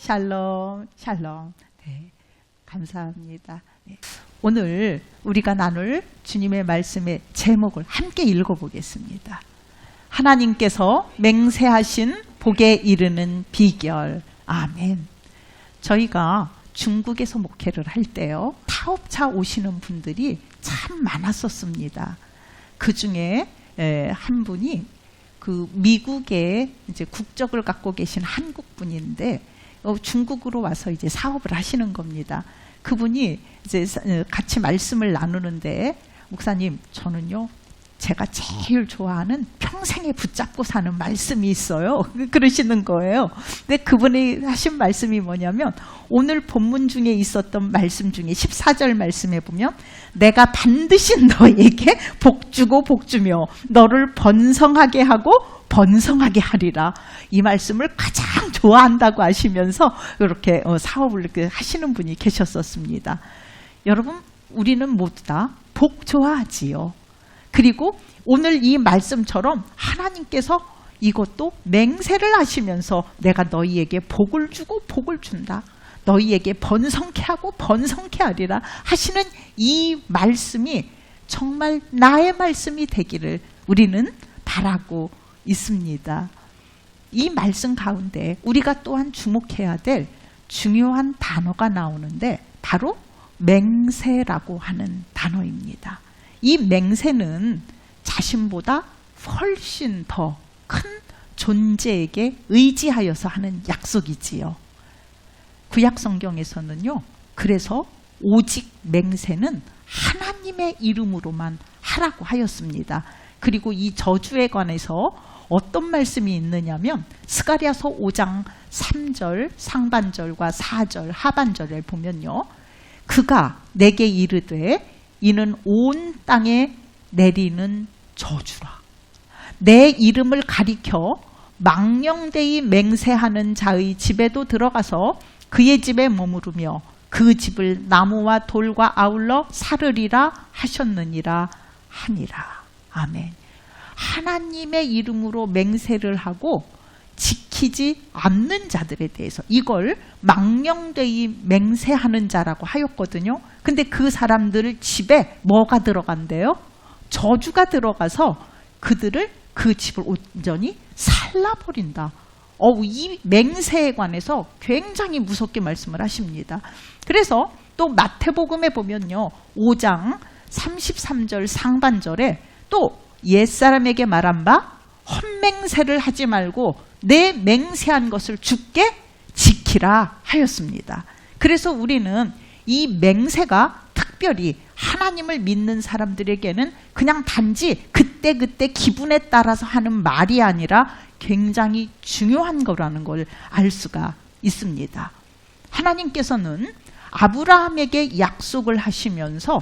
샬롬, 샬롬. 네, 감사합니다. 네. 오늘 우리가 나눌 주님의 말씀의 제목을 함께 읽어보겠습니다. 하나님께서 맹세하신 복에 이르는 비결. 아멘. 저희가 중국에서 목회를 할 때요, 사업차 오시는 분들이 참 많았었습니다. 그 중에 한 분이 그 미국에 이제 국적을 갖고 계신 한국 분인데 중국으로 와서 이제 사업을 하시는 겁니다. 그분이 이제 같이 말씀을 나누는데, 목사님, 저는요, 제가 제일 좋아하는 평생에 붙잡고 사는 말씀이 있어요. 그러시는 거예요. 근데 그분이 하신 말씀이 뭐냐면, 오늘 본문 중에 있었던 말씀 중에 14절 말씀에 보면, 내가 반드시 너에게 복주고 복주며 너를 번성하게 하고 번성하게 하리라. 이 말씀을 가장 좋아한다고 하시면서 이렇게 사업을 이렇게 하시는 분이 계셨었습니다. 여러분, 우리는 모두 다 복 좋아하지요. 그리고 오늘 이 말씀처럼 하나님께서 이것도 맹세를 하시면서 내가 너희에게 복을 주고 복을 준다, 너희에게 번성케 하고 번성케 하리라 하시는 이 말씀이 정말 나의 말씀이 되기를 우리는 바라고 있습니다. 이 말씀 가운데 우리가 또한 주목해야 될 중요한 단어가 나오는데 바로 맹세라고 하는 단어입니다. 이 맹세는 자신보다 훨씬 더 큰 존재에게 의지하여서 하는 약속이지요. 구약 성경에서는요, 그래서 오직 맹세는 하나님의 이름으로만 하라고 하였습니다. 그리고 이 저주에 관해서 어떤 말씀이 있느냐면, 스가랴서 5장 3절 상반절과 4절 하반절을 보면요, 그가 내게 이르되 이는 온 땅에 내리는 저주라. 내 이름을 가리켜 망령되이 맹세하는 자의 집에도 들어가서 그의 집에 머무르며 그 집을 나무와 돌과 아울러 사르리라 하셨느니라 하니라. 아멘. 하나님의 이름으로 맹세를 하고 지키지 않는 자들에 대해서 이걸 망령되이 맹세하는 자라고 하였거든요. 근데 그 사람들 집에 뭐가 들어간대요? 저주가 들어가서 그들을, 그 집을 온전히 살라버린다. 이 맹세에 관해서 굉장히 무섭게 말씀을 하십니다. 그래서 또 마태복음에 보면요, 5장 33절 상반절에 또 옛사람에게 말한 바 헛맹세를 하지 말고 내 맹세한 것을 주께 지키라 하였습니다. 그래서 우리는 이 맹세가 특별히 하나님을 믿는 사람들에게는 그냥 단지 그때그때 기분에 따라서 하는 말이 아니라 굉장히 중요한 거라는 걸 알 수가 있습니다. 하나님께서는 아브라함에게 약속을 하시면서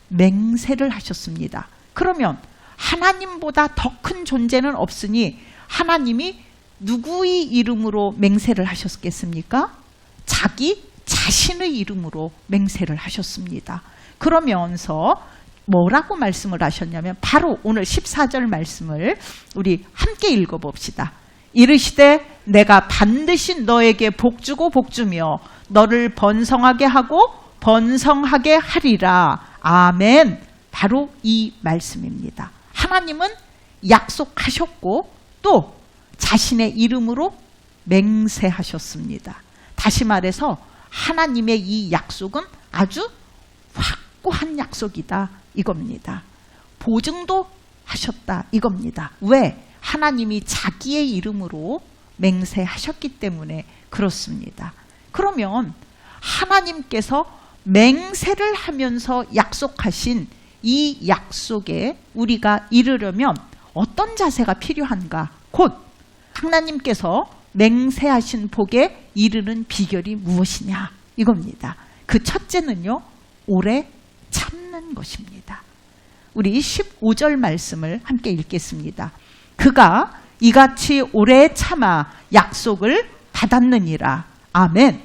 맹세를 하셨습니다. 그러면 하나님보다 더 큰 존재는 없으니 하나님이 누구의 이름으로 맹세를 하셨겠습니까? 자기 자신의 이름으로 맹세를 하셨습니다. 그러면서 뭐라고 말씀을 하셨냐면 바로 오늘 14절 말씀을 우리 함께 읽어봅시다. 이르시되 내가 반드시 너에게 복주고 복주며 너를 번성하게 하고 번성하게 하리라. 아멘. 바로 이 말씀입니다. 하나님은 약속하셨고 또 자신의 이름으로 맹세하셨습니다. 다시 말해서 하나님의 이 약속은 아주 확고한 약속이다 이겁니다. 보증도 하셨다 이겁니다. 왜? 하나님이 자기의 이름으로 맹세하셨기 때문에 그렇습니다. 그러면 하나님께서 맹세를 하면서 약속하신 이 약속에 우리가 이르려면 어떤 자세가 필요한가? 곧 하나님께서 맹세하신 복에 이르는 비결이 무엇이냐 이겁니다. 그 첫째는요, 오래 참는 것입니다. 우리 15절 말씀을 함께 읽겠습니다. 그가 이같이 오래 참아 약속을 받았느니라. 아멘.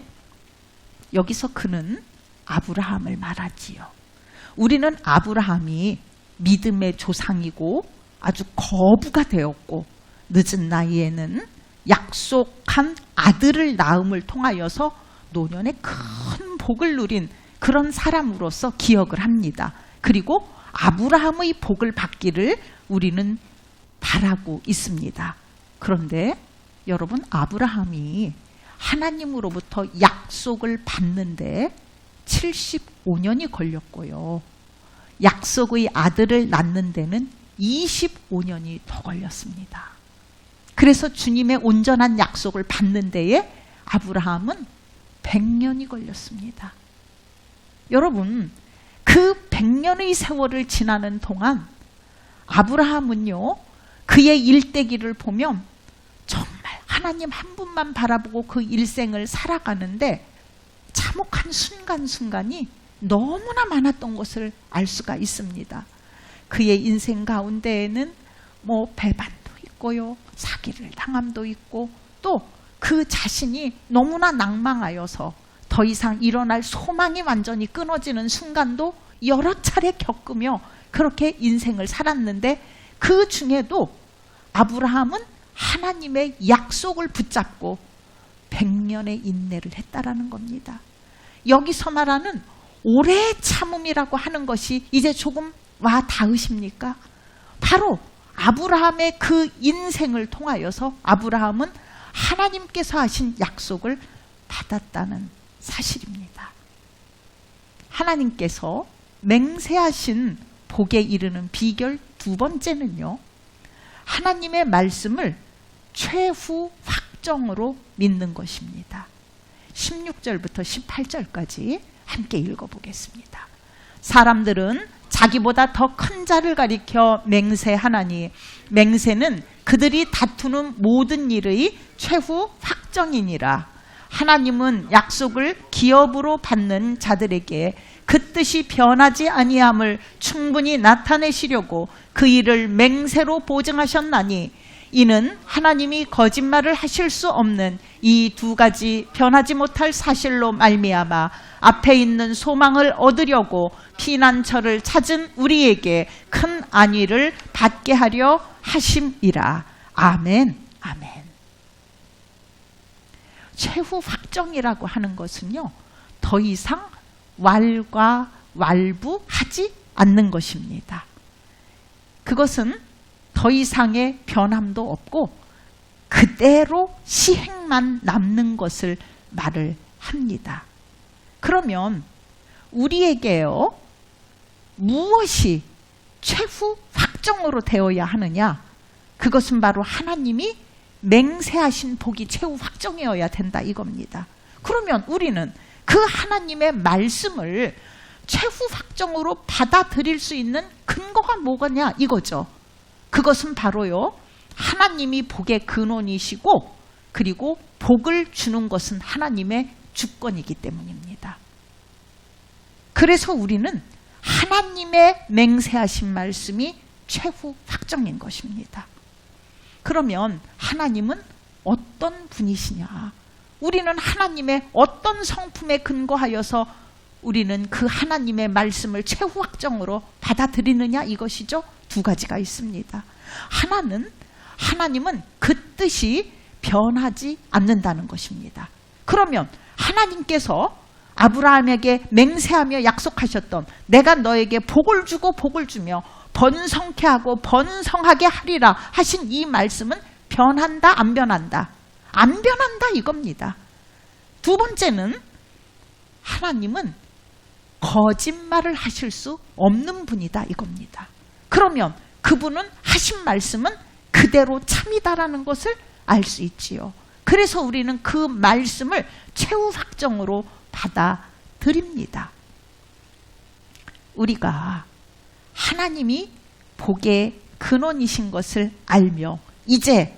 여기서 그는 아브라함을 말하지요. 우리는 아브라함이 믿음의 조상이고 아주 거부가 되었고 늦은 나이에는 약속한 아들을 낳음을 통하여서 노년의 큰 복을 누린 그런 사람으로서 기억을 합니다. 그리고 아브라함의 복을 받기를 우리는 바라고 있습니다. 그런데 여러분, 아브라함이 하나님으로부터 약속을 받는데 75년이 걸렸고요. 약속의 아들을 낳는 데는 25년이 더 걸렸습니다. 그래서 주님의 온전한 약속을 받는 데에 아브라함은 100년이 걸렸습니다. 여러분, 그 100년의 세월을 지나는 동안 아브라함은요, 그의 일대기를 보면 정말 하나님 한 분만 바라보고 그 일생을 살아가는데 참혹한 순간순간이 너무나 많았던 것을 알 수가 있습니다. 그의 인생 가운데에는 배반도 있고요, 사기를 당함도 있고, 또 그 자신이 너무나 낭망하여서 더 이상 일어날 소망이 완전히 끊어지는 순간도 여러 차례 겪으며 그렇게 인생을 살았는데, 그 중에도 아브라함은 하나님의 약속을 붙잡고 100년의 인내를 했다라는 겁니다. 여기서 말하는 오래 참음이라고 하는 것이 이제 조금 와 닿으십니까? 바로 아브라함의 그 인생을 통하여서 아브라함은 하나님께서 하신 약속을 받았다는 사실입니다. 하나님께서 맹세하신 복에 이르는 비결 두 번째는요, 하나님의 말씀을 최후 확정으로 믿는 것입니다. 16절부터 18절까지 함께 읽어보겠습니다. 사람들은 자기보다 더 큰 자를 가리켜 맹세하나니 맹세는 그들이 다투는 모든 일의 최후 확정이니라. 하나님은 약속을 기업으로 받는 자들에게 그 뜻이 변하지 아니함을 충분히 나타내시려고 그 일을 맹세로 보증하셨나니, 이는 하나님이 거짓말을 하실 수 없는 이 두 가지 변하지 못할 사실로 말미암아 앞에 있는 소망을 얻으려고 피난처를 찾은 우리에게 큰 안위를 받게 하려 하심이라. 아멘. 아멘. 최후 확정이라고 하는 것은요, 더 이상 왈가왈부하지 않는 것입니다. 그것은 더 이상의 변함도 없고 그대로 시행만 남는 것을 말을 합니다. 그러면 우리에게요, 무엇이 최후 확정으로 되어야 하느냐? 그것은 바로 하나님이 맹세하신 복이 최후 확정이어야 된다 이겁니다. 그러면 우리는 그 하나님의 말씀을 최후 확정으로 받아들일 수 있는 근거가 뭐냐 이거죠. 그것은 바로요, 하나님이 복의 근원이시고 그리고 복을 주는 것은 하나님의 주권이기 때문입니다. 그래서 우리는 하나님의 맹세하신 말씀이 최후 확정인 것입니다. 그러면 하나님은 어떤 분이시냐? 우리는 하나님의 어떤 성품에 근거하여서 우리는 그 하나님의 말씀을 최후 확정으로 받아들이느냐 이것이죠. 두 가지가 있습니다. 하나님은 그 뜻이 변하지 않는다는 것입니다. 그러면 하나님께서 아브라함에게 맹세하며 약속하셨던 내가 너에게 복을 주고 복을 주며 번성케 하고 번성하게 하리라 하신 이 말씀은 변한다 안 변한다? 안 변한다 이겁니다. 두 번째는 하나님은 거짓말을 하실 수 없는 분이다 이겁니다. 그러면 그분은 하신 말씀은 그대로 참이다라는 것을 알 수 있지요. 그래서 우리는 그 말씀을 최후 확정으로 받아들입니다. 우리가 하나님이 복의 근원이신 것을 알며 이제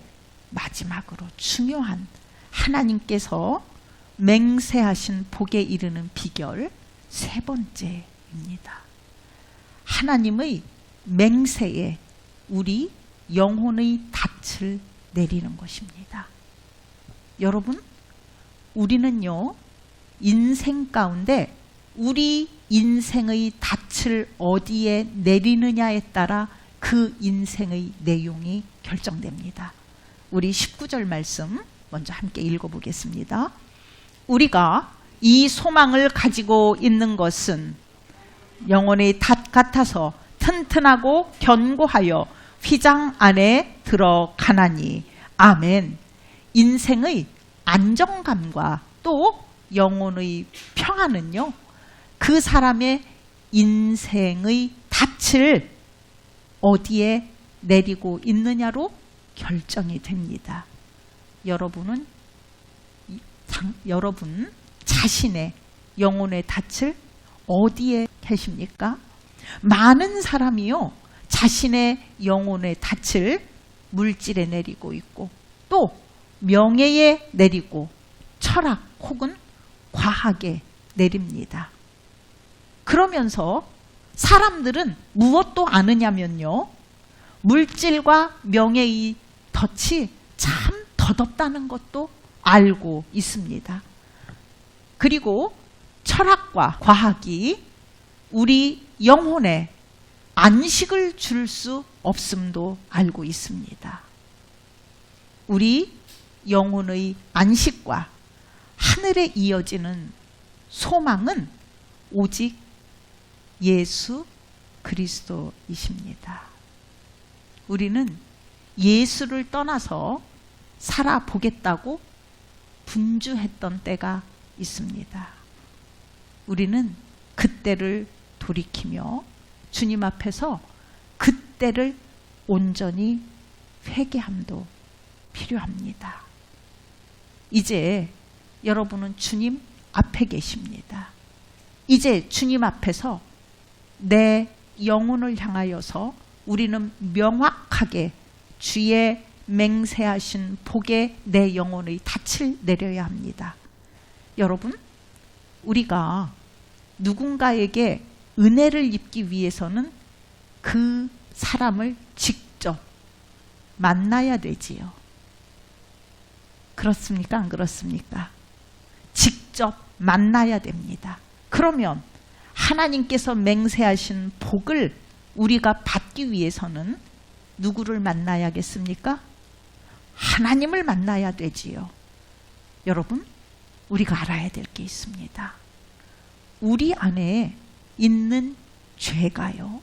마지막으로 중요한 하나님께서 맹세하신 복에 이르는 비결 세 번째입니다. 하나님의 맹세에 우리 영혼의 닻을 내리는 것입니다. 여러분, 우리는요, 인생 가운데 우리 인생의 닻을 어디에 내리느냐에 따라 그 인생의 내용이 결정됩니다. 우리 19절 말씀 먼저 함께 읽어보겠습니다. 우리가 이 소망을 가지고 있는 것은 영혼의 닷 같아서 튼튼하고 견고하여 휘장 안에 들어가나니. 아멘. 인생의 안정감과 또 영혼의 평안은요, 그 사람의 인생의 닻을 어디에 내리고 있느냐로 결정이 됩니다. 여러분 자신의 영혼의 닻을 어디에 계십니까? 많은 사람이요, 자신의 영혼의 닻을 물질에 내리고 있고 또 명예에 내리고 철학 혹은 과학에 내립니다. 그러면서 사람들은 무엇도 아느냐면요, 물질과 명예의 덫이 참 덧없다는 것도 알고 있습니다. 그리고 철학과 과학이 우리 영혼에 안식을 줄 수 없음도 알고 있습니다. 우리 영혼의 안식과 하늘에 이어지는 소망은 오직 예수 그리스도이십니다. 우리는 예수를 떠나서 살아보겠다고 분주했던 때가 있습니다. 우리는 그때를 돌이키며 주님 앞에서 그때를 온전히 회개함도 필요합니다. 이제 여러분은 주님 앞에 계십니다. 이제 주님 앞에서 내 영혼을 향하여서 우리는 명확하게 주의 맹세하신 복에 내 영혼의 닻을 내려야 합니다. 여러분, 우리가 누군가에게 은혜를 입기 위해서는 그 사람을 직접 만나야 되지요. 그렇습니까? 안 그렇습니까? 직접 만나야 됩니다. 그러면 하나님께서 맹세하신 복을 우리가 받기 위해서는 누구를 만나야겠습니까? 하나님을 만나야 되지요. 여러분, 우리가 알아야 될 게 있습니다. 우리 안에 있는 죄가요,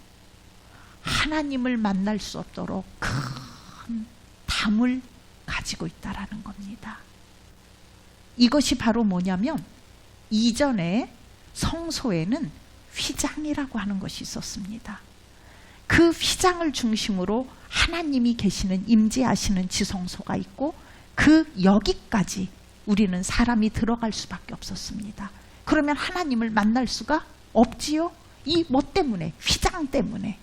하나님을 만날 수 없도록 큰 담을 가지고 있다라는 겁니다. 이것이 바로 뭐냐면, 이전에 성소에는 휘장이라고 하는 것이 있었습니다. 그 휘장을 중심으로 하나님이 계시는, 임재하시는 지성소가 있고, 그 여기까지 우리는 사람이 들어갈 수밖에 없었습니다. 그러면 하나님을 만날 수가 없지요? 이 뭐 때문에? 휘장 때문에.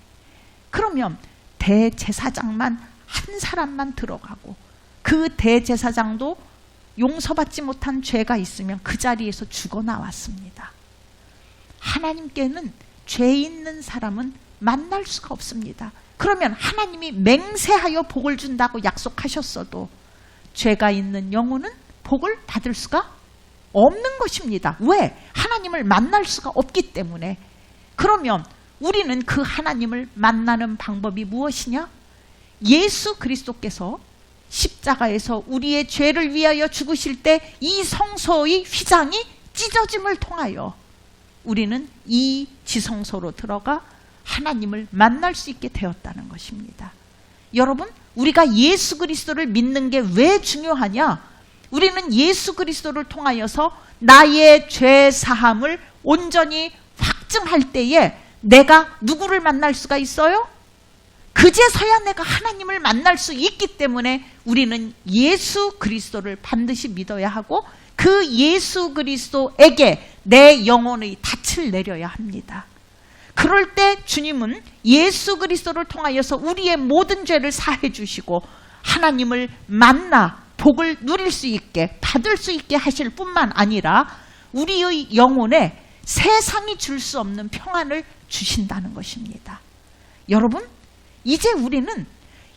그러면 대제사장만 한 사람만 들어가고, 그 대제사장도 용서받지 못한 죄가 있으면 그 자리에서 죽어 나왔습니다. 하나님께는 죄 있는 사람은 만날 수가 없습니다. 그러면 하나님이 맹세하여 복을 준다고 약속하셨어도 죄가 있는 영혼은 복을 받을 수가 없는 것입니다. 왜? 하나님을 만날 수가 없기 때문에. 그러면 우리는 그 하나님을 만나는 방법이 무엇이냐? 예수 그리스도께서 십자가에서 우리의 죄를 위하여 죽으실 때 이 성소의 휘장이 찢어짐을 통하여 우리는 이 지성소로 들어가 하나님을 만날 수 있게 되었다는 것입니다. 여러분, 우리가 예수 그리스도를 믿는 게 왜 중요하냐? 우리는 예수 그리스도를 통하여서 나의 죄 사함을 온전히 확증할 때에 내가 누구를 만날 수가 있어요? 그제서야 내가 하나님을 만날 수 있기 때문에 우리는 예수 그리스도를 반드시 믿어야 하고, 그 예수 그리스도에게 내 영혼의 닻을 내려야 합니다. 그럴 때 주님은 예수 그리스도를 통하여서 우리의 모든 죄를 사해 주시고 하나님을 만나 복을 누릴 수 있게, 받을 수 있게 하실 뿐만 아니라 우리의 영혼에 세상이 줄 수 없는 평안을 주신다는 것입니다. 여러분, 이제 우리는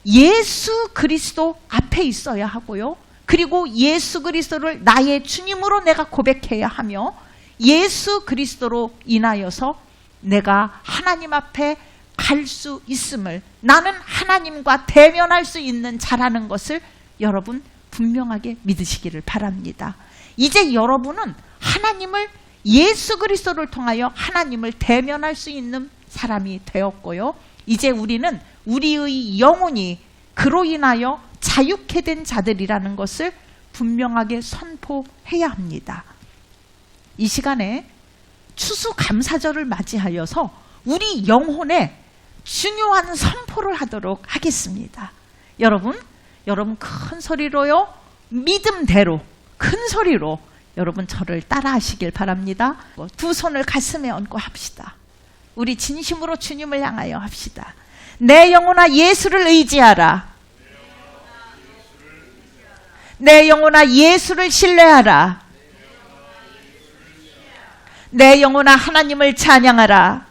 예수 그리스도 앞에 있어야 하고요, 그리고 예수 그리스도를 나의 주님으로 내가 고백해야 하며, 예수 그리스도로 인하여서 내가 하나님 앞에 갈 수 있음을, 나는 하나님과 대면할 수 있는 자라는 것을 여러분 분명하게 믿으시기를 바랍니다. 이제 여러분은 하나님을 예수 그리스도를 통하여 하나님을 대면할 수 있는 사람이 되었고요. 이제 우리는 우리의 영혼이 그로 인하여 자유케 된 자들이라는 것을 분명하게 선포해야 합니다. 이 시간에 추수감사절을 맞이하여서 우리 영혼에 중요한 선포를 하도록 하겠습니다. 여러분 큰 소리로요, 믿음대로 큰 소리로 여러분 저를 따라 하시길 바랍니다. 두 손을 가슴에 얹고 합시다. 우리 진심으로 주님을 향하여 합시다. 내 영혼아 예수를 의지하라. 내 영혼아 예수를 신뢰하라. 내 영혼아 하나님을 찬양하라.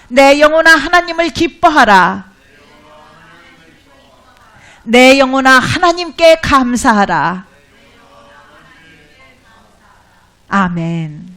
내 영혼아 하나님을 기뻐하라. 내 영혼아 하나님께 감사하라. 아멘.